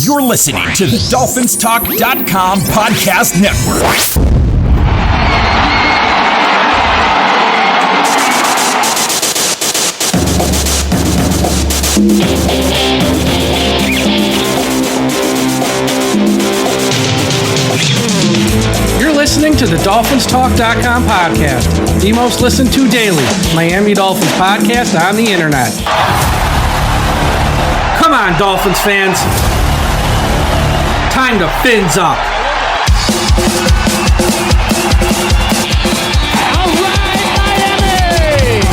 You're listening to the DolphinsTalk.com podcast network. You're listening to the DolphinsTalk.com podcast, the most listened to daily Miami Dolphins podcast on the internet. Come on, Dolphins fans. Time to fins up. All right, Miami!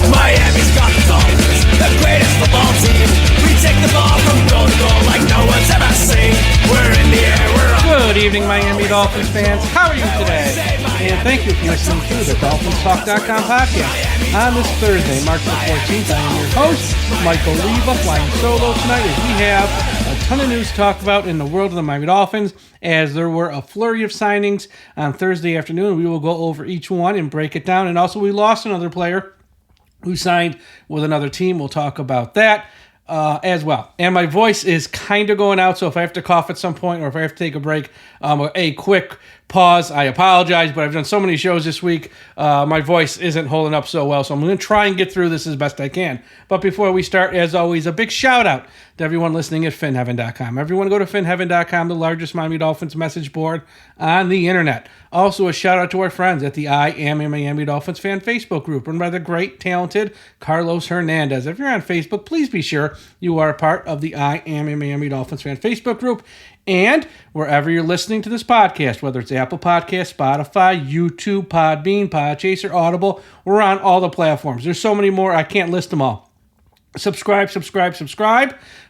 Miami's got the Dolphins, the greatest football team. We take the ball from goal to goal like no one's ever seen. We're in the air, we're on. Good evening, Miami Dolphins fans. How are you today? And thank you for listening to the DolphinsTalk.com podcast. On this Thursday, March the 14th, I am your host, Michael Leva, flying solo tonight as we have a ton of news to talk about in the world of the Miami Dolphins, as there were a flurry of signings on Thursday afternoon. We will go over each one and break it down. And also, we lost another player who signed with another team. We'll talk about that as well. And my voice is kind of going out, so if I have to cough at some point or if I have to take a break, a quick pause, I apologize, but I've done so many shows this week, my voice isn't holding up so well, so I'm going to try and get through this as best I can. But before we start, as always, a big shout out to everyone listening at finheaven.com. Everyone go to finheaven.com, the largest Miami Dolphins message board on the internet. Also, a shout out to our friends at the I Am a Miami Dolphins fan Facebook group run by the great, talented Carlos Hernandez. If you're on Facebook, please be sure you are a part of the I Am a Miami Dolphins fan Facebook group. And wherever you're listening to this podcast, whether it's Apple Podcasts, Spotify, YouTube, Podbean, Podchaser, Audible, we're on all the platforms. There's so many more, I can't list them all. Subscribe.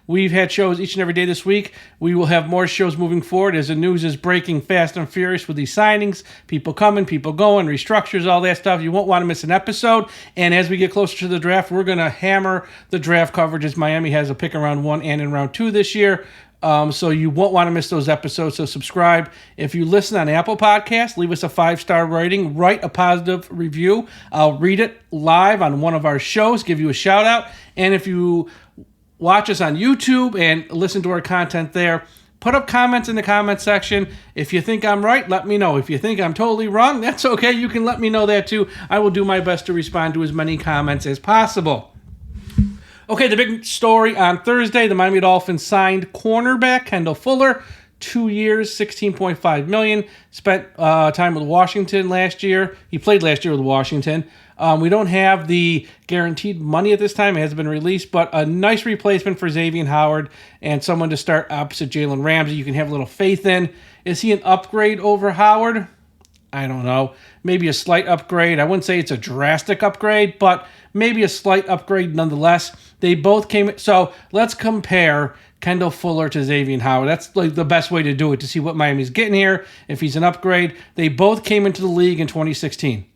We've had shows each and every day this week. We will have more shows moving forward as the news is breaking fast and furious with these signings. People coming, people going, restructures, all that stuff. You won't want to miss an episode. And as we get closer to the draft, we're going to hammer the draft coverage as Miami has a pick in round 1 and in round 2 this year. So you won't want to miss those episodes, so subscribe. If you listen on Apple Podcasts, leave us a 5-star rating, write a positive review. I'll read it live on one of our shows, give you a shout out. And if you watch us on YouTube and listen to our content there, put up comments in the comment section. If you think I'm right, let me know. If you think I'm totally wrong, that's okay. You can let me know that too. I will do my best to respond to as many comments as possible. Okay, the big story on Thursday, the Miami Dolphins signed cornerback Kendall Fuller, 2 years, $16.5 million. Spent time with Washington last year. He played last year with Washington. We don't have the guaranteed money at this time. It hasn't been released, but a nice replacement for Xavien Howard and someone to start opposite Jaylen Ramsey you can have a little faith in. Is he an upgrade over Howard? I don't know. Maybe a slight upgrade. I wouldn't say it's a drastic upgrade, but maybe a slight upgrade nonetheless. They both came. So let's compare Kendall Fuller to Xavien Howard. That's like the best way to do it, to see what Miami's getting here, if he's an upgrade. They both came into the league in 2016.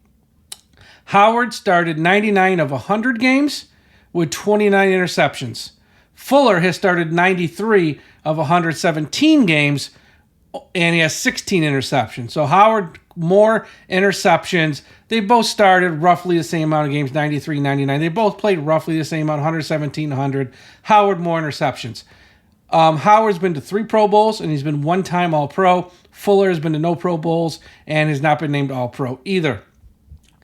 Howard started 99 of 100 games with 29 interceptions. Fuller has started 93 of 117 games, and he has 16 interceptions. So Howard, more interceptions. They both started roughly the same amount of games, 93, 99. They both played roughly the same amount, 117, 100. Howard, more interceptions. Howard's been to 3 Pro Bowls, and he's been 1-time All-Pro. Fuller has been to no Pro Bowls and has not been named All-Pro either.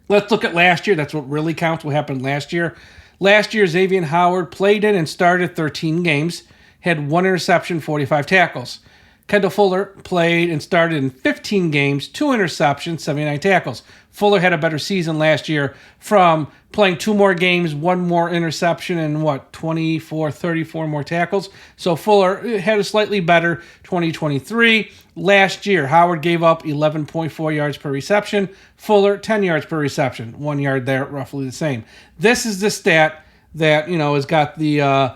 Let's look at last year. That's what really counts, what happened last year. Last year, Xavien Howard played in and started 13 games, had 1 interception, 45 tackles. Kendall Fuller played and started in 15 games, 2 interceptions, 79 tackles. Fuller had a better season last year from playing 2 more games, 1 more interception, and 34 more tackles. So Fuller had a slightly better 2023. Last year, Howard gave up 11.4 yards per reception. Fuller, 10 yards per reception. 1 yard there, roughly the same. This is the stat that, has got the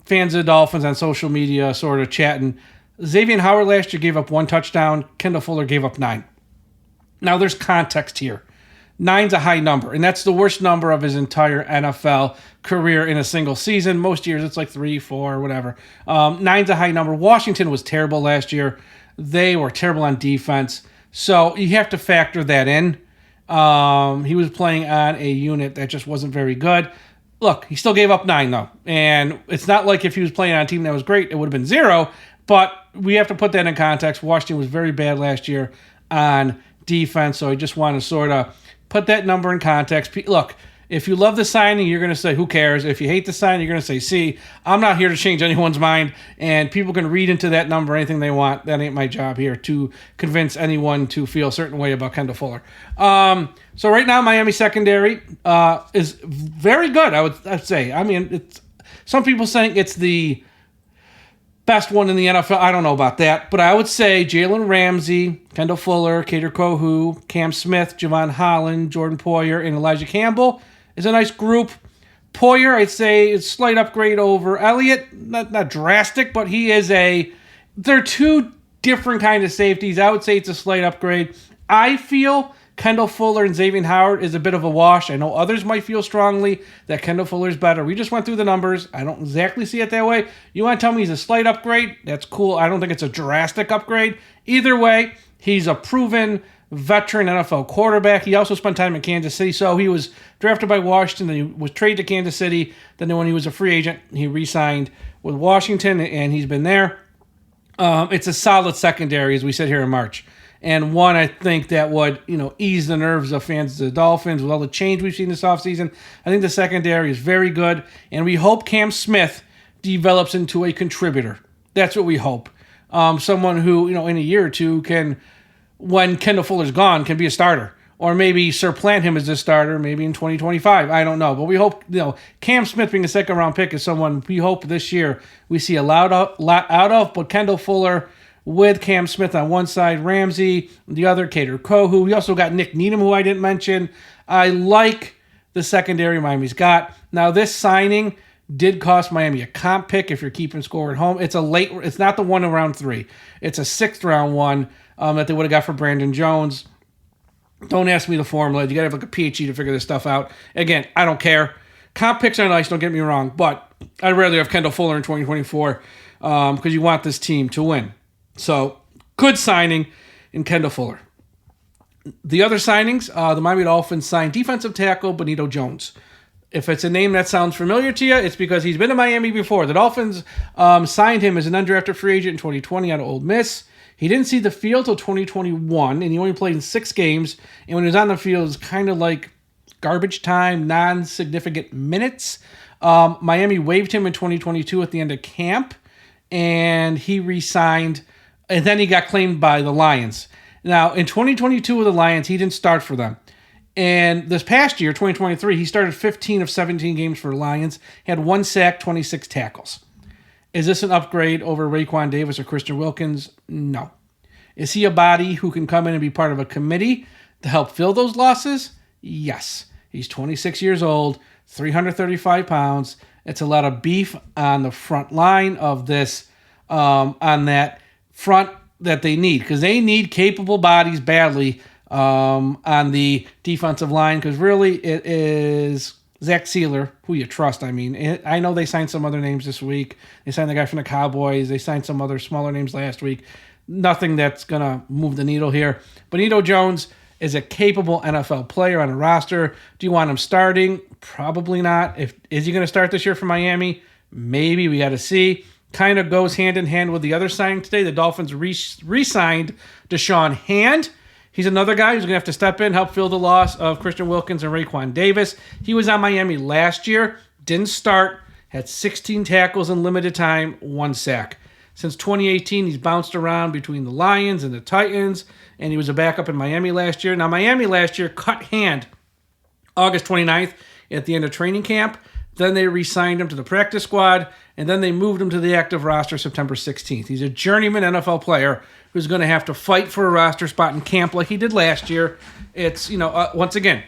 fans of the Dolphins on social media sort of chatting. Xavien Howard last year gave up 1 touchdown. Kendall Fuller gave up 9. Now, there's context here. 9's a high number, and that's the worst number of his entire NFL career in a single season. Most years, it's like 3, 4, whatever. 9's a high number. Washington was terrible last year. They were terrible on defense. So you have to factor that in. He was playing on a unit that just wasn't very good. Look, he still gave up 9, though. And it's not like if he was playing on a team that was great, it would have been 0. But we have to put that in context. Washington was very bad last year on defense, so I just want to sort of put that number in context. Look, if you love the signing, you're going to say, who cares? If you hate the signing, you're going to say, see, I'm not here to change anyone's mind, and people can read into that number anything they want. That ain't my job here to convince anyone to feel a certain way about Kendall Fuller. So right now, Miami secondary is very good, I'd say. I mean, some people saying it's the best one in the NFL. I don't know about that, but I would say Jaylen Ramsey, Kendall Fuller, Kader Kohou, Cam Smith, Javon Holland, Jordan Poyer, and Elijah Campbell is a nice group. Poyer, I'd say, is a slight upgrade over Elliott. Not drastic, but they're two different kind of safeties. I would say it's a slight upgrade. I feel Kendall Fuller and Xavien Howard is a bit of a wash. I know others might feel strongly that Kendall Fuller is better. We just went through the numbers. I don't exactly see it that way. You want to tell me he's a slight upgrade? That's cool. I don't think it's a drastic upgrade. Either way, he's a proven veteran NFL quarterback. He also spent time in Kansas City, so he was drafted by Washington, then he was traded to Kansas City. Then when he was a free agent, he re-signed with Washington, and he's been there. It's a solid secondary, as we said here in March. And one, I think, that would, ease the nerves of fans of the Dolphins with all the change we've seen this offseason. I think the secondary is very good, and we hope Cam Smith develops into a contributor. That's what we hope. Someone who, in a year or two can, when Kendall Fuller's gone, can be a starter. Or maybe supplant him as a starter, maybe in 2025. I don't know. But we hope, Cam Smith being a second-round pick is someone we hope this year we see a lot out of. But Kendall Fuller with Cam Smith on one side, Ramsey, the other, Kader Kohou. We also got Nick Needham, who I didn't mention. I like the secondary Miami's got. Now, this signing did cost Miami a comp pick if you're keeping score at home. It's not the one in round 3. It's a 6th-round one that they would have got for Brandon Jones. Don't ask me the formula. You got to have a PhD to figure this stuff out. Again, I don't care. Comp picks are nice, don't get me wrong, but I'd rather have Kendall Fuller in 2024 because you want this team to win. So, good signing in Kendall Fuller. The other signings, the Miami Dolphins signed defensive tackle Benito Jones. If it's a name that sounds familiar to you, it's because he's been in Miami before. The Dolphins signed him as an undrafted free agent in 2020 out of Ole Miss. He didn't see the field till 2021, and he only played in 6 games. And when he was on the field, it was kind of like garbage time, non-significant minutes. Miami waived him in 2022 at the end of camp, and he re-signed. And then he got claimed by the Lions. Now, in 2022 with the Lions, he didn't start for them. And this past year, 2023, he started 15 of 17 games for the Lions. He had 1 sack, 26 tackles. Is this an upgrade over Raekwon Davis or Christian Wilkins? No. Is he a body who can come in and be part of a committee to help fill those losses? Yes. He's 26 years old, 335 pounds. It's a lot of beef on the front line of this, on that front that they need, because they need capable bodies badly on the defensive line, because really it is Zach Sealer, who you trust. I mean, I know they signed some other names this week. They signed the guy from the Cowboys. They signed some other smaller names last week. Nothing that's going to move the needle here. Benito Jones is a capable NFL player on a roster. Do you want him starting? Probably not. Is he going to start this year for Miami? Maybe. We got to see. Kind of goes hand in hand with the other signing today. The Dolphins re-signed Deshaun Hand. He's another guy who's going to have to step in, help fill the loss of Christian Wilkins and Raekwon Davis. He was on Miami last year, didn't start, had 16 tackles in limited time, 1 sack. Since 2018, he's bounced around between the Lions and the Titans, and he was a backup in Miami last year. Now, Miami last year cut Hand August 29th at the end of training camp. Then they re-signed him to the practice squad, and then they moved him to the active roster September 16th. He's a journeyman NFL player who's going to have to fight for a roster spot in camp like he did last year. It's, once again,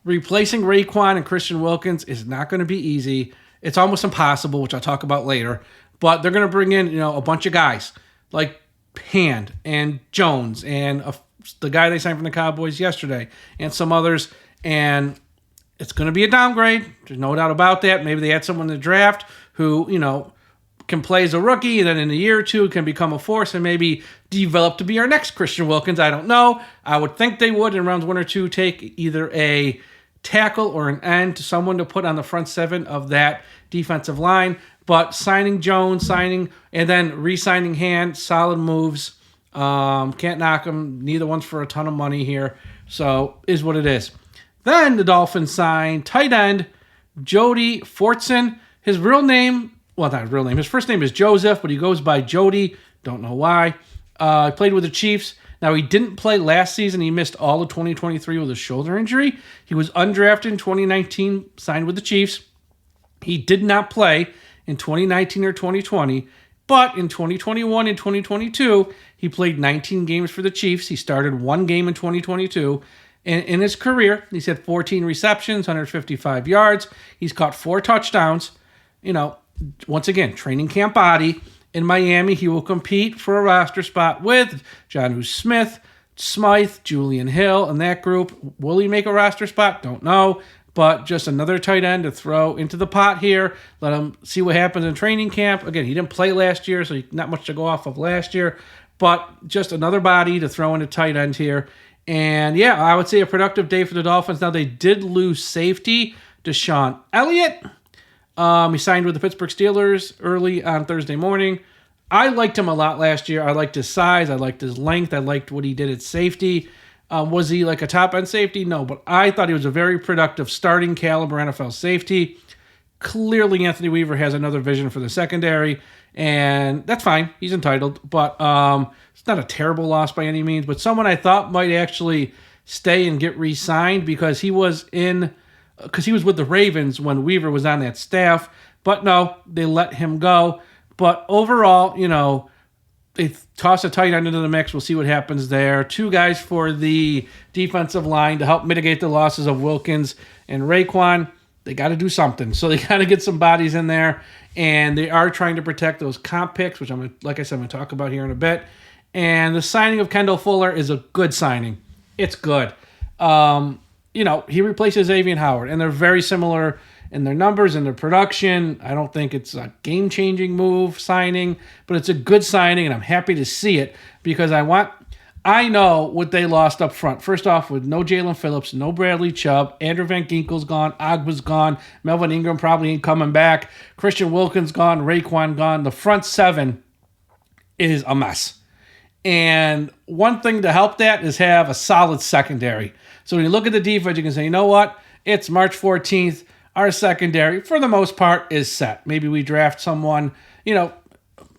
replacing Raekwon and Christian Wilkins is not going to be easy. It's almost impossible, which I'll talk about later. But they're going to bring in, a bunch of guys like Hand and Jones and the guy they signed from the Cowboys yesterday and some others. And it's going to be a downgrade. There's no doubt about that. Maybe they had someone in the draft who, can play as a rookie, and then in a year or two can become a force and maybe develop to be our next Christian Wilkins. I don't know. I would think they would in rounds 1 or 2 take either a tackle or an end to someone to put on the front 7 of that defensive line. But signing Jones, and then re-signing Hand, solid moves. Can't knock them. Neither one's for a ton of money here. So, is what it is. Then the Dolphins signed tight end Jody Fortso. His real name, well, not his real name. His first name is Joseph, but he goes by Jody. Don't know why. He played with the Chiefs. Now, he didn't play last season. He missed all of 2023 with a shoulder injury. He was undrafted in 2019, signed with the Chiefs. He did not play in 2019 or 2020, but in 2021 and 2022, he played 19 games for the Chiefs. He started one game in 2022. In his career, he's had 14 receptions, 155 yards. He's caught 4 touchdowns. Once again, training camp body. In Miami, he will compete for a roster spot with Jonnu Smythe, Julian Hill, and that group. Will he make a roster spot? Don't know. But just another tight end to throw into the pot here. Let him see what happens in training camp. Again, he didn't play last year, so not much to go off of last year. But just another body to throw into tight end here. And yeah, I would say a productive day for the Dolphins. Now, they did lose safety Deshaun Elliott. He signed with the Pittsburgh Steelers early on Thursday morning. I liked him a lot last year. I liked his size. I liked his length. I liked what he did at safety. Was he like a top-end safety? No, but I thought he was a very productive starting caliber NFL safety. Clearly, Anthony Weaver has another vision for the secondary, and that's fine. He's entitled, but it's not a terrible loss by any means, but someone I thought might actually stay and get re-signed because he was with the Ravens when Weaver was on that staff. But no, they let him go. But overall, they toss a tight end into the mix. We'll see what happens there. 2 guys for the defensive line to help mitigate the losses of Wilkins and Raekwon. They got to do something. So they got to get some bodies in there. And they are trying to protect those comp picks, which like I said, I'm going to talk about here in a bit. And the signing of Kendall Fuller is a good signing. It's good. He replaces Xavien Howard, and they're very similar in their numbers and their production. I don't think it's a game-changing move signing, but it's a good signing, and I'm happy to see it because I know what they lost up front. First off, with no Jaylen Phillips, no Bradley Chubb, Andrew Van Ginkel's gone, Ogba's gone, Melvin Ingram probably ain't coming back, Christian Wilkins gone, Raekwon gone. The front 7 is a mess. And one thing to help that is have a solid secondary. So when you look at the defense, you can say, you know what? It's March 14th. Our secondary, for the most part, is set. Maybe we draft someone,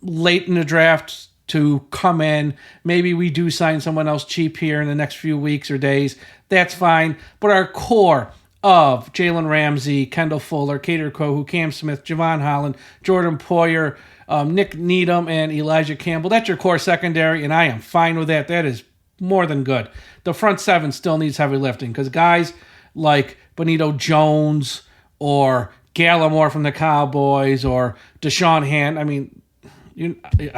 late in the draft to come in. Maybe we do sign someone else cheap here in the next few weeks or days. That's fine. But our core of Jalen Ramsey, Kendall Fuller, Kader Kohu, Cam Smith, Javon Holland, Jordan Poyer, Nick Needham, and Elijah Campbell. That's your core secondary, and I am fine with that. That is more than good. The front 7 still needs heavy lifting because guys like Benito Jones or Gallimore from the Cowboys or Deshaun Hand, I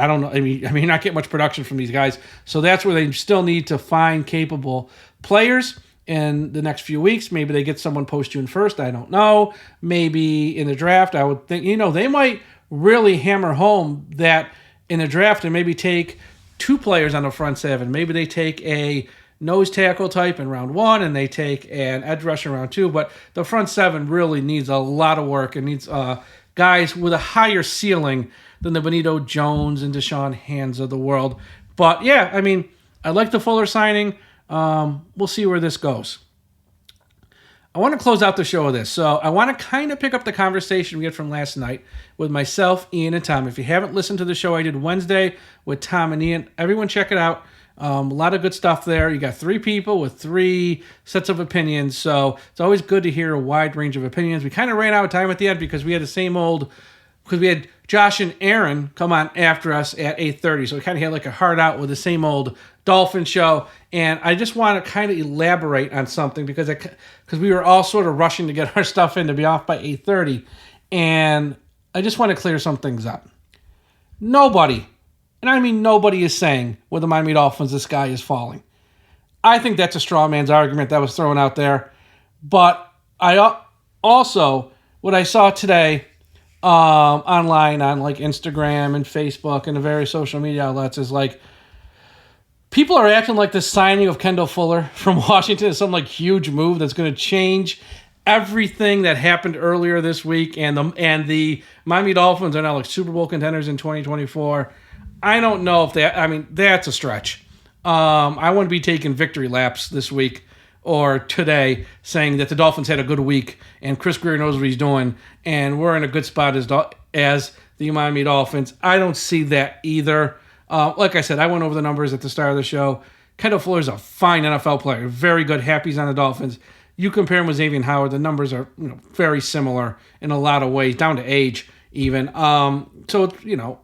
don't know. You're not getting much production from these guys. So that's where they still need to find capable players in the next few weeks. Maybe they get someone post-June 1st. I don't know. Maybe in the draft, I would think, they might really hammer home that in the draft and maybe take 2 players on the front 7. Maybe they take a nose tackle type in round 1 and they take an edge rusher in round 2. But the front 7 really needs a lot of work and needs guys with a higher ceiling than the Benito Jones and Deshaun Hands of the world. But yeah, I like the Fuller signing. We'll see where this goes. I want to close out the show with this. So I want to kind of pick up the conversation we had from last night with myself, Ian, and Tom. If you haven't listened to the show I did Wednesday with Tom and Ian, everyone check it out. A lot of good stuff there. You got 3 people with 3 sets of opinions. So it's always good to hear a wide range of opinions. We kind of ran out of time at the end because we had Josh and Aaron come on after us at 8:30. So we kind of had like a hard out with the same old Dolphin show. And I just want to kind of elaborate on something because we were all sort of rushing to get our stuff in to be off by 8:30. And I just want to clear some things up. Nobody, and I mean nobody, is saying with the Miami Dolphins the sky is falling. I think that's a straw man's argument that was thrown out there. But I also, what I saw today online on like Instagram and Facebook and the various social media outlets is like people are acting like the signing of Kendall Fuller from Washington is some like huge move that's going to change everything that happened earlier this week and the Miami Dolphins are now like Super Bowl contenders in 2024. I don't know if that's a stretch. I wouldn't be taking victory laps this week or today saying that the Dolphins had a good week and Chris Grier knows what he's doing and we're in a good spot as the Miami Dolphins. I don't see that either. Like I said, I went over the numbers at the start of the show. Kendall Fuller is a fine NFL player, very good. Happy he's on the Dolphins. You compare him with Xavien Howard, the numbers are very similar in a lot of ways, down to age even. So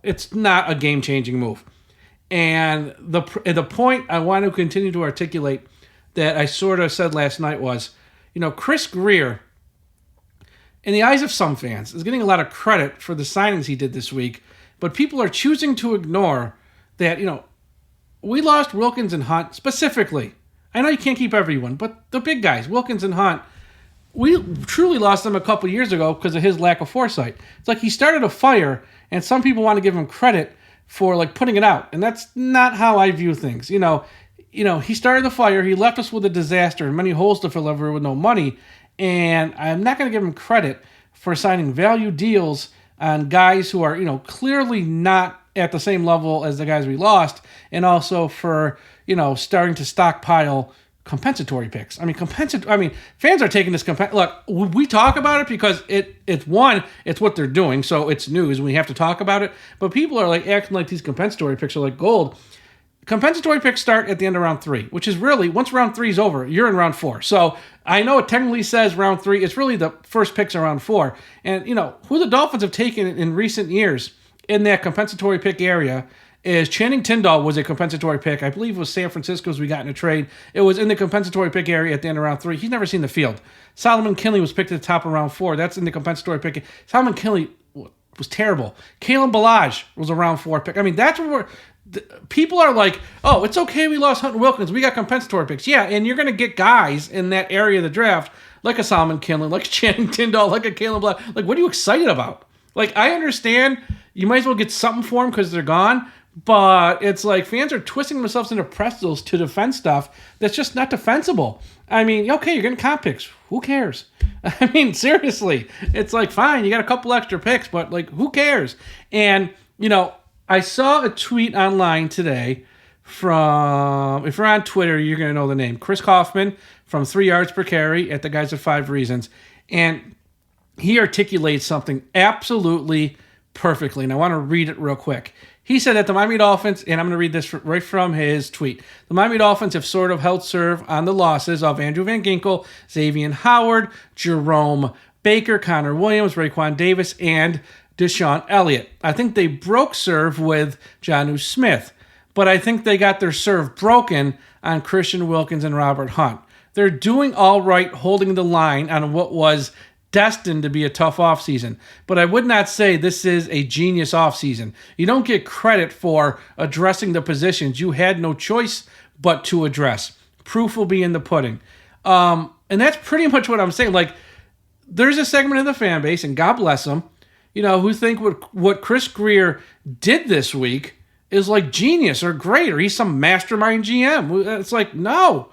it's not a game-changing move. And the point I want to continue to articulate that I sort of said last night was, Chris Grier, in the eyes of some fans, is getting a lot of credit for the signings he did this week, but people are choosing to ignore that, we lost Wilkins and Hunt specifically. I know you can't keep everyone, but the big guys, Wilkins and Hunt, we truly lost them a couple years ago because of his lack of foresight. It's like he started a fire, and some people want to give him credit for like putting it out, and that's not how I view things. He started the fire, he left us with a disaster and many holes to fill over with no money, and I'm not going to give him credit for signing value deals on guys who are, clearly not at the same level as the guys we lost, and also for, starting to stockpile compensatory picks. Fans are taking this look, we talk about it because it's what they're doing, so it's news and we have to talk about it, but people are like acting like these compensatory picks are like gold. Compensatory picks start at the end of round 3, which is really, once round 3 is over, you're in round 4. So I know it technically says round 3. It's really the first picks are round 4. And, who the Dolphins have taken in recent years in that compensatory pick area is Channing Tindall was a compensatory pick. I believe it was San Francisco's we got in a trade. It was in the compensatory pick area at the end of round 3. He's never seen the field. Solomon Kinley was picked at the top of round 4. That's in the compensatory pick. Solomon Kinley was terrible. Kalen Ballage was a round 4 pick. That's what people are like, oh, it's okay we lost Hunt and Wilkins. We got compensatory picks. Yeah, and you're going to get guys in that area of the draft like a Solomon Kinley, like a Channing Tindall, like a Kalen Ballage. Like, what are you excited about? Like, I understand you might as well get something for them because they're gone, but it's like fans are twisting themselves into pretzels to defend stuff that's just not defensible. Okay, you're getting comp picks. Who cares? Seriously. It's like, fine, you got a couple extra picks, but, like, who cares? And, I saw a tweet online today from, if you're on Twitter, you're going to know the name, Chris Kaufman from 3 yards per carry at the guys of 5 reasons. And he articulates something absolutely perfectly, and I want to read it real quick. He said that the Miami Dolphins, and I'm going to read this right from his tweet, the Miami Dolphins have sort of held serve on the losses of Andrew Van Ginkel, Xavien Howard, Jerome Baker, Connor Williams, Raekwon Davis, and Deshaun Elliott. I think they broke serve with Jonnu Smith, but I think they got their serve broken on Christian Wilkins and Robert Hunt. They're doing all right holding the line on what was destined to be a tough offseason, but I would not say this is a genius offseason. You don't get credit for addressing the positions you had no choice but to address. Proof will be in the pudding. And that's pretty much what I'm saying. Like, there's a segment of the fan base, and God bless them, who think what Chris Grier did this week is like genius or great, or he's some mastermind GM. It's like, no.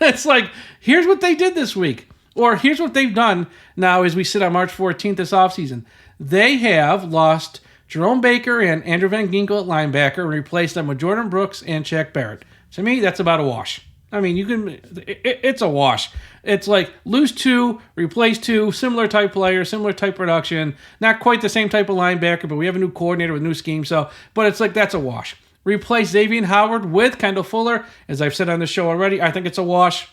It's like, here's what they did this week. Or here's what they've done now as we sit on March 14th this offseason. They have lost Jerome Baker and Andrew Van Ginkel at linebacker and replaced them with Jordan Brooks and Shaq Barrett. To me, that's about a wash. It's a wash. It's like lose 2, replace 2, similar type player, similar type production, not quite the same type of linebacker, but we have a new coordinator with a new scheme. But it's like, that's a wash. Replace Xavien Howard with Kendall Fuller. As I've said on the show already, I think it's a wash.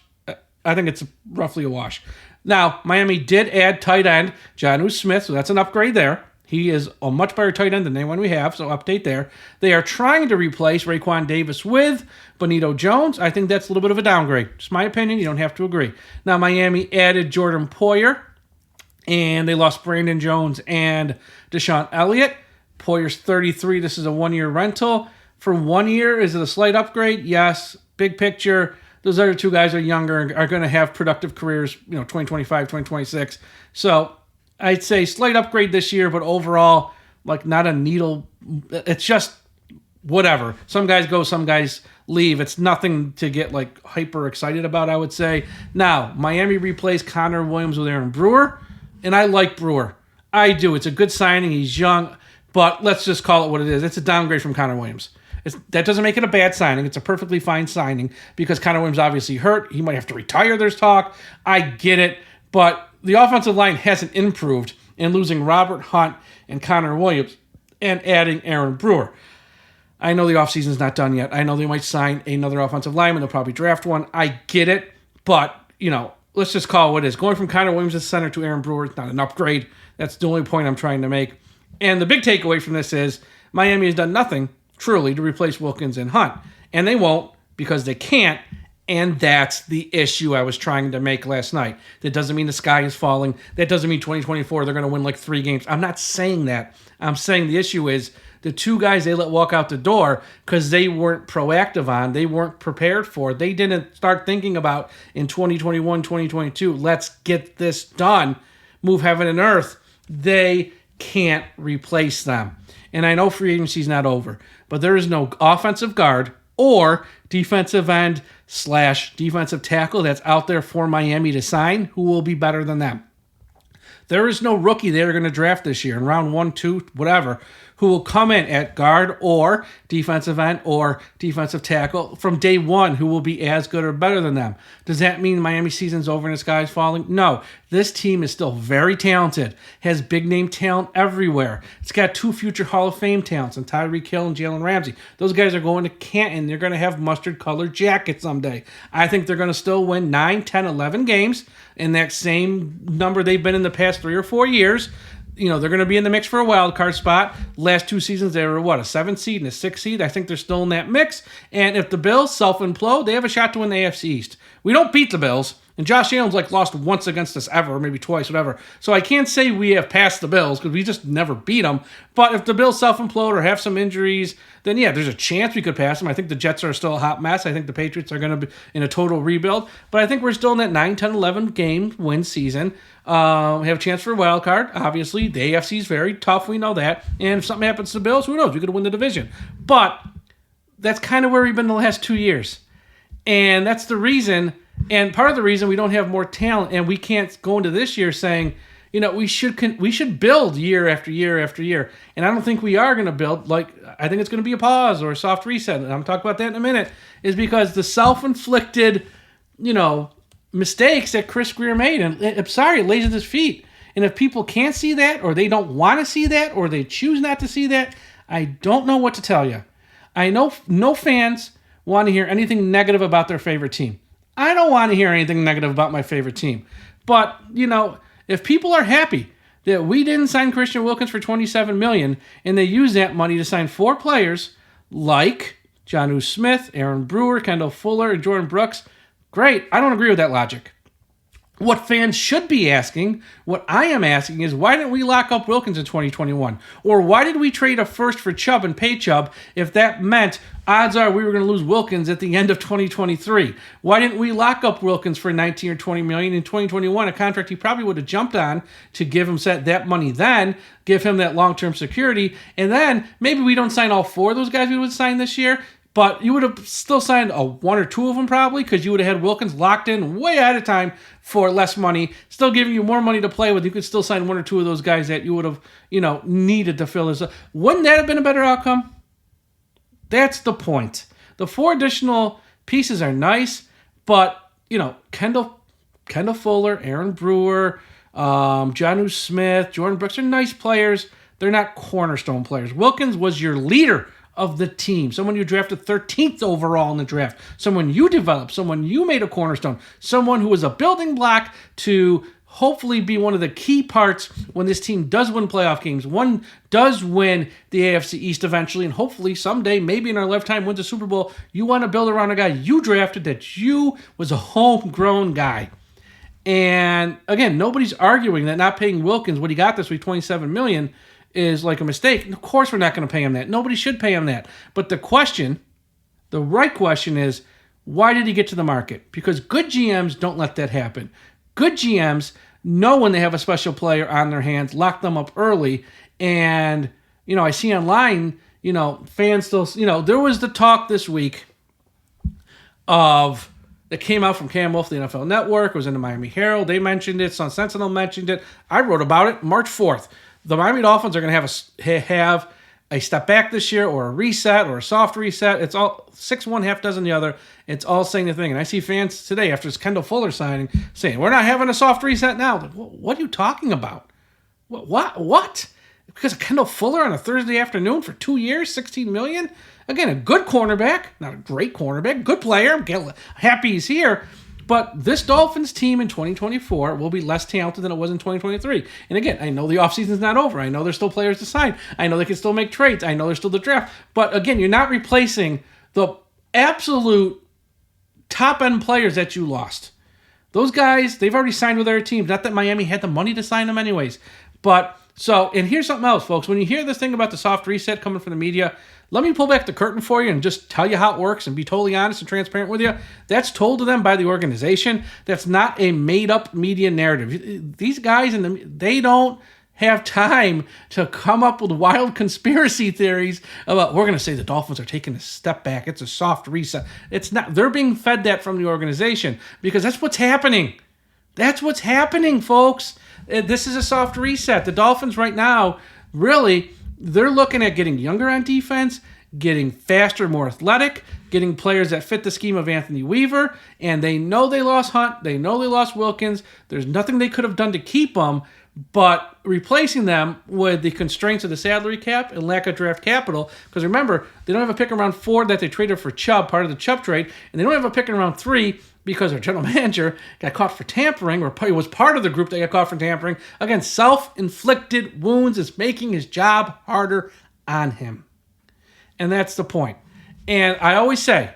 I think it's roughly a wash. Now, Miami did add tight end Jonnu Smith, so that's an upgrade there. He is a much better tight end than anyone we have, so update there. They are trying to replace Raekwon Davis with Benito Jones. I think that's a little bit of a downgrade. It's my opinion. You don't have to agree. Now, Miami added Jordan Poyer, and they lost Brandon Jones and Deshaun Elliott. Poyer's 33. This is a 1-year rental. For 1 year, is it a slight upgrade? Yes. Big picture, those other 2 guys are younger and are going to have productive careers, 2025, 2026. So I'd say slight upgrade this year, but overall, like, not a needle. It's just whatever. Some guys go, some guys leave. It's nothing to get like hyper excited about, I would say. Now, Miami replaced Connor Williams with Aaron Brewer, and I like Brewer. I do. It's a good signing. He's young, but let's just call it what it is. It's a downgrade from Connor Williams. That doesn't make it a bad signing. It's a perfectly fine signing because Connor Williams obviously hurt. He might have to retire, there's talk. I get it, but the offensive line hasn't improved in losing Robert Hunt and Connor Williams and adding Aaron Brewer. I know the offseason's not done yet. I know they might sign another offensive lineman. They'll probably draft one. I get it. But, let's just call it what it is. Going from Connor Williams as center to Aaron Brewer is not an upgrade. That's the only point I'm trying to make. And the big takeaway from this is Miami has done nothing, truly, to replace Wilkins and Hunt. And they won't because they can't. And that's the issue I was trying to make last night. That doesn't mean the sky is falling. That doesn't mean 2024 they're going to win like 3 games. I'm not saying that. I'm saying the issue is the 2 guys they let walk out the door because they weren't proactive on, they weren't prepared for, they didn't start thinking about in 2021, 2022, let's get this done, move heaven and earth. They can't replace them. And I know free agency's not over, but there is no offensive guard or defensive end / defensive tackle that's out there for Miami to sign who will be better than them. There is no rookie they're going to draft this year in round 1, 2, whatever, who will come in at guard or defensive end or defensive tackle from day one who will be as good or better than them. Does that mean Miami season's over and the sky's falling? No. This team is still very talented, has big-name talent everywhere. It's got 2 future Hall of Fame talents in Tyreek Hill and Jaylen Ramsey. Those guys are going to Canton. They're going to have mustard-colored jackets someday. I think they're going to still win 9, 10, 11 games in that same number they've been in the past 3 or 4 years. They're going to be in the mix for a wild card spot. Last 2 seasons, they were, a 7th seed and a 6th seed? I think they're still in that mix. And if the Bills self-implode, they have a shot to win the AFC East. We don't beat the Bills. And Josh Allen's lost once against us ever, maybe twice, whatever. So I can't say we have passed the Bills because we just never beat them. But if the Bills self-implode or have some injuries, then yeah, there's a chance we could pass them. I think the Jets are still a hot mess. I think the Patriots are going to be in a total rebuild. But I think we're still in that 9, 10, 11 game win season. We have a chance for a wild card. Obviously, the AFC is very tough. We know that. And if something happens to the Bills, who knows? We could win the division. But that's kind of where we've been the last 2 years. And that's the reason, and part of the reason we don't have more talent, and we can't go into this year saying, we should build year after year after year. And I don't think we are going to build. I think it's going to be a pause or a soft reset. And I'm talking about that in a minute. Is because the self-inflicted, mistakes that Chris Grier made. And I'm sorry, it lays at his feet. And if people can't see that, or they don't want to see that, or they choose not to see that, I don't know what to tell you. I know no fans want to hear anything negative about their favorite team. I don't want to hear anything negative about my favorite team. But, if people are happy that we didn't sign Christian Wilkins for $27 million, and they use that money to sign 4 players like Jonnu Smith, Aaron Brewer, Kendall Fuller, and Jordan Brooks, great. I don't agree with that logic. What fans should be asking, what I am asking, is why didn't we lock up Wilkins in 2021? Or why did we trade a first for Chubb and pay Chubb if that meant odds are we were going to lose Wilkins at the end of 2023? Why didn't we lock up Wilkins for $19 or $20 million in 2021, a contract he probably would have jumped on to give him that money then, give him that long-term security, and then maybe we don't sign all 4 of those guys we would sign this year, but you would have still signed 1 or 2 of them probably because you would have had Wilkins locked in way ahead of time for less money, still giving you more money to play with. You could still sign 1 or 2 of those guys that you would have, needed to fill this up. Wouldn't that have been a better outcome? That's the point. The 4 additional pieces are nice, but, Kendall Fuller, Aaron Brewer, Jonnu Smith, Jordan Brooks are nice players. They're not cornerstone players. Wilkins was your leader of the team, someone you drafted 13th overall in the draft, someone you developed, someone you made a cornerstone, someone who was a building block to hopefully be one of the key parts when this team does win playoff games, one does win the AFC East eventually, and hopefully someday, maybe in our lifetime, wins a Super Bowl. You want to build around a guy you drafted that you was a homegrown guy. And again, nobody's arguing that not paying Wilkins what he got this week, $27 million, is like a mistake. Of course we're not going to pay him that. Nobody should pay him that. But the right question is, why did he get to the market? Because good GMs don't let that happen. Good GMs know when they have a special player on their hands, lock them up early. And, I see online, fans still, there was the talk this week that came out from Cam Wolf, the NFL Network. It was in the Miami Herald. They mentioned it. Sun Sentinel mentioned it. I wrote about it March 4th. The Miami Dolphins are going to have a step back this year, or a reset, or a soft reset. It's all 6-1, half dozen the other. It's all saying the thing. And I see fans today, after this Kendall Fuller signing, saying, we're not having a soft reset now. Like, what are you talking about? What? Because of Kendall Fuller on a Thursday afternoon for 2 years, $16 million? Again, a good cornerback, not a great cornerback, good player. I'm happy he's here. But this Dolphins team in 2024 will be less talented than it was in 2023. And again, I know the offseason's not over. I know there's still players to sign. I know they can still make trades. I know there's still the draft. But again, you're not replacing the absolute top-end players that you lost. Those guys, they've already signed with their teams. Not that Miami had the money to sign them anyways. But and here's something else, folks. When you hear this thing about the soft reset coming from the media, let me pull back the curtain for you and just tell you how it works and be totally honest and transparent with you. That's told to them by the organization. That's not a made-up media narrative. These guys, they don't have time to come up with wild conspiracy theories about, we're going to say the Dolphins are taking a step back. It's a soft reset. It's not. They're being fed that from the organization because that's what's happening. That's what's happening, folks. This is a soft reset. The Dolphins right now, really, they're looking at getting younger on defense, getting faster, more athletic, getting players that fit the scheme of Anthony Weaver, and they know they lost Hunt. They know they lost Wilkins. There's nothing they could have done to keep them, but replacing them with the constraints of the salary cap and lack of draft capital, because remember, they don't have a pick in round 4 that they traded for Chubb, part of the Chubb trade, and they don't have a pick in round 3 because their general manager got caught for tampering, or was part of the group that got caught for tampering. Again, self-inflicted wounds is making his job harder on him. And that's the point. And I always say,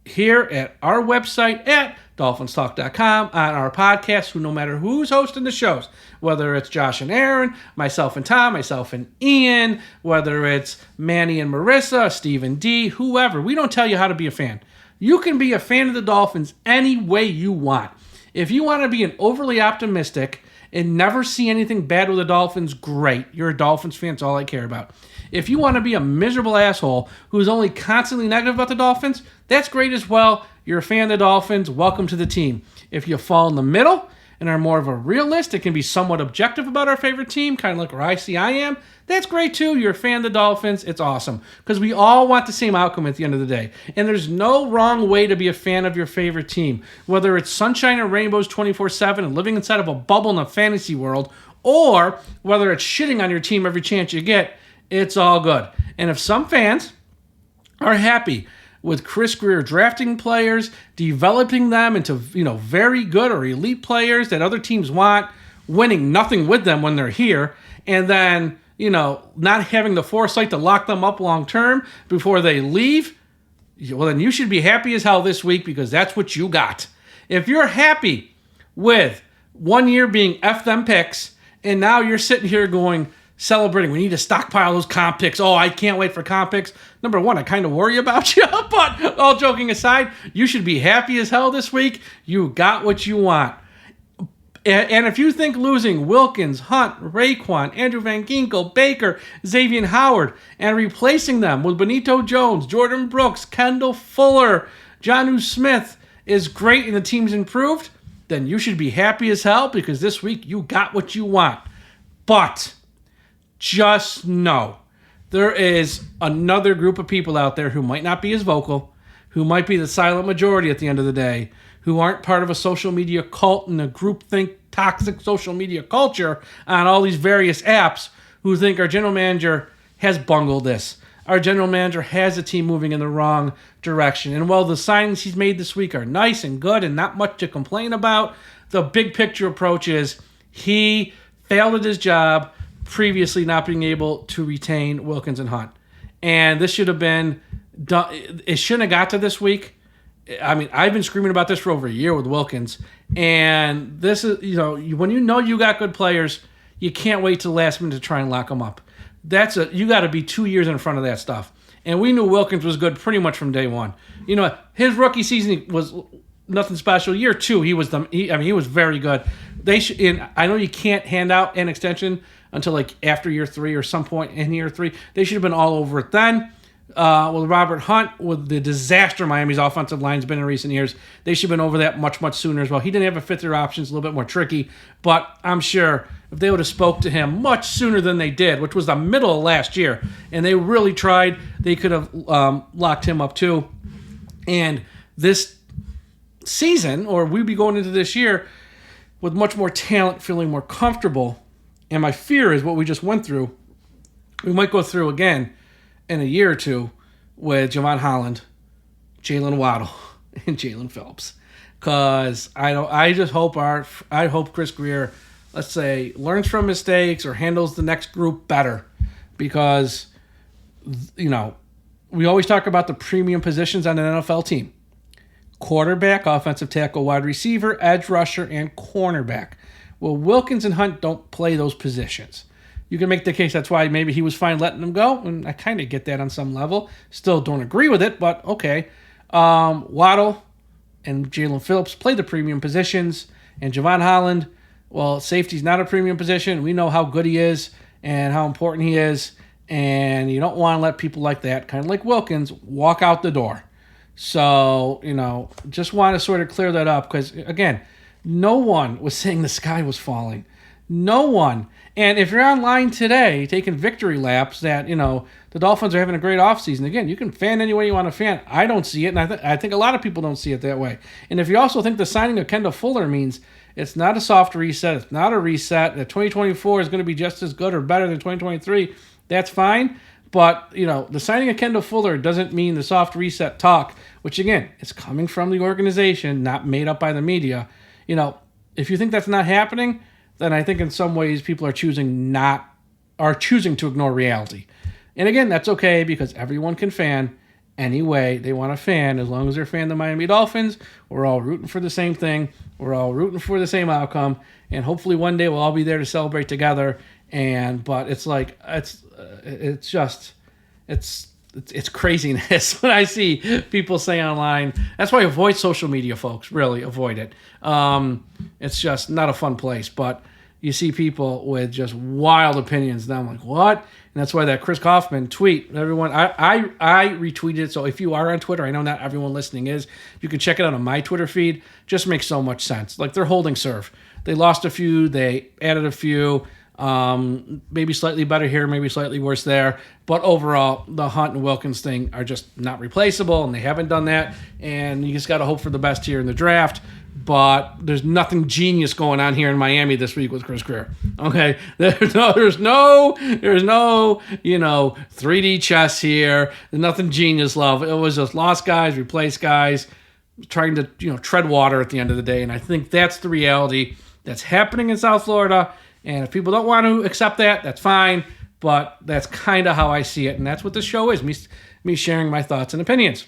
here at our website at DolphinsTalk.com, on our podcast, who no matter who's hosting the shows, whether it's Josh and Aaron, myself and Tom, myself and Ian, whether it's Manny and Marissa, Steve and D, whoever, we don't tell you how to be a fan. You can be a fan of the Dolphins any way you want. If you want to be an overly optimistic and never see anything bad with the Dolphins, great. You're a Dolphins fan. It's all I care about. If you want to be a miserable asshole who's only constantly negative about the Dolphins, that's great as well. You're a fan of the Dolphins. Welcome to the team. If you fall in the middle and are more of a realist and can be somewhat objective about our favorite team, kind of like where I am, that's great too. You're a fan of the Dolphins. It's awesome. Because we all want the same outcome at the end of the day. And there's no wrong way to be a fan of your favorite team. Whether it's sunshine and rainbows 24/7 and living inside of a bubble in a fantasy world, or whether it's shitting on your team every chance you get, it's all good. And if some fans are happy with Chris Grier drafting players, developing them into, very good or elite players that other teams want, winning nothing with them when they're here, and then, not having the foresight to lock them up long term before they leave, well, then you should be happy as hell this week because that's what you got. If you're happy with 1 year being F them picks, and now you're sitting here celebrating, we need to stockpile those comp picks. Oh, I can't wait for comp picks. Number one, I kind of worry about you, but all joking aside, you should be happy as hell this week. You got what you want. And if you think losing Wilkins, Hunt, Raekwon, Andrew Van Ginkel, Baker, Xavien Howard, and replacing them with Benito Jones, Jordan Brooks, Kendall Fuller, Jonnu Smith is great and the team's improved, then you should be happy as hell because this week you got what you want. But just know, there is another group of people out there who might not be as vocal, who might be the silent majority at the end of the day, who aren't part of a social media cult and a groupthink toxic social media culture on all these various apps, who think our general manager has bungled this. Our general manager has the team moving in the wrong direction. And while the signings he's made this week are nice and good and not much to complain about, the big picture approach is he failed at his job previously not being able to retain Wilkins and Hunt. And this should have been done. It shouldn't have got to this week. I mean, I've been screaming about this for over a year with Wilkins. And this is, when you got good players, you can't wait till the last minute to try and lock them up. You got to be 2 years in front of that stuff. And we knew Wilkins was good pretty much from day one. His rookie season was nothing special. Year 2, he was very good. And I know you can't hand out an extension until like after year 3 or some point in year 3. They should have been all over it then. With Robert Hunt, with the disaster Miami's offensive line's been in recent years, they should have been over that much, much sooner as well. He didn't have a fifth-year option. It's a little bit more tricky, but I'm sure if they would have spoke to him much sooner than they did, which was the middle of last year, and they really tried, they could have locked him up too. And this season, or we'd be going into this year with much more talent, feeling more comfortable, and my fear is what we just went through, we might go through again in a year or two with Javon Holland, Jaylen Waddle, and Jalen Phillips, because I hope Chris Grier, let's say, learns from mistakes or handles the next group better, because we always talk about the premium positions on an NFL team: quarterback, offensive tackle, wide receiver, edge rusher, and cornerback. Well, Wilkins and Hunt don't play those positions. You can make the case that's why maybe he was fine letting them go, and I kind of get that on some level. Still don't agree with it, but okay. Waddle and Jalen Phillips play the premium positions, and Javon Holland, well, safety's not a premium position. We know how good he is and how important he is, and you don't want to let people like that, kind of like Wilkins, walk out the door. So, just want to sort of clear that up, because, again, no one was saying the sky was falling. No one. And if you're online today taking victory laps that, the Dolphins are having a great offseason, again, you can fan any way you want to fan. I don't see it, and I think a lot of people don't see it that way. And if you also think the signing of Kendall Fuller means it's not a soft reset, it's not a reset, that 2024 is going to be just as good or better than 2023, that's fine. But, the signing of Kendall Fuller doesn't mean the soft reset talk, which, again, is coming from the organization, not made up by the media. If you think that's not happening, then I think in some ways people are choosing to ignore reality. And again, that's okay, because everyone can fan any way they want to fan, as long as they're fan of the Miami Dolphins. We're all rooting for the same thing. We're all rooting for the same outcome, and hopefully one day we'll all be there to celebrate together. But it's like it's craziness when I see people say online. That's why I avoid social media, folks. Really avoid it. It's just not a fun place. But you see people with just wild opinions, and I'm like, what? And that's why that Chris Kaufman tweet, everyone, I retweeted it. So if you are on Twitter, I know not everyone listening is, you can check it out on my Twitter feed. Just makes so much sense. Like, they're holding serve. They lost a few, they added a few. Maybe slightly better here, maybe slightly worse there. But overall, the Hunt and Wilkins thing are just not replaceable, and they haven't done that. And you just got to hope for the best here in the draft. But there's nothing genius going on here in Miami this week with Chris Grier. Okay, there's no 3D chess here. There's nothing genius love. It was just lost guys, replace guys, trying to tread water at the end of the day. And I think that's the reality that's happening in South Florida. And if people don't want to accept that, that's fine. But that's kind of how I see it. And that's what this show is, me sharing my thoughts and opinions.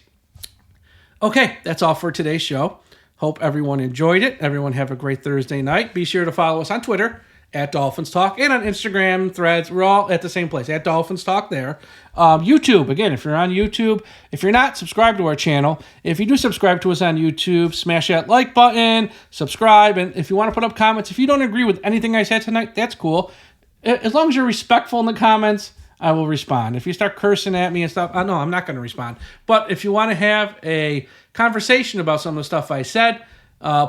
Okay, that's all for today's show. Hope everyone enjoyed it. Everyone have a great Thursday night. Be sure to follow us on Twitter at DolphinsTalk, and on Instagram, Threads. We're all at the same place, at DolphinsTalk there. YouTube, again, if you're on YouTube, if you're not, subscribe to our channel. If you do subscribe to us on YouTube, smash that like button, subscribe, and if you want to put up comments, if you don't agree with anything I said tonight, that's cool. As long as you're respectful in the comments, I will respond. If you start cursing at me and stuff, no, I'm not going to respond. But if you want to have a conversation about some of the stuff I said,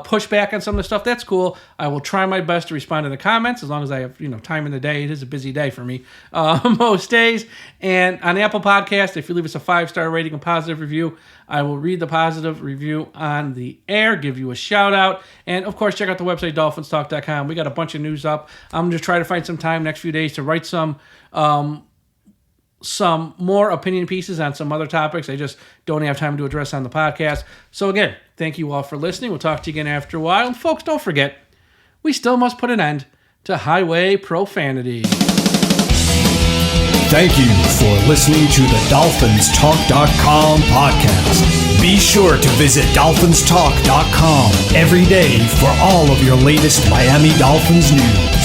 push back on some of the stuff, that's cool. I will try my best to respond to the comments as long as I have time in the day. It is a busy day for me most days. And on Apple Podcast, if you leave us a 5-star rating and positive review, I will read the positive review on the air, give you a shout out. And of course, check out the website, DolphinsTalk.com. We got a bunch of news up. I'm just trying to find some time next few days to write some more opinion pieces on some other topics I just don't have time to address on the podcast. So again, thank you all for listening. We'll talk to you again after a while. And folks, don't forget, we still must put an end to highway profanity. Thank you for listening to the DolphinsTalk.com podcast. Be sure to visit DolphinsTalk.com every day for all of your latest Miami Dolphins news.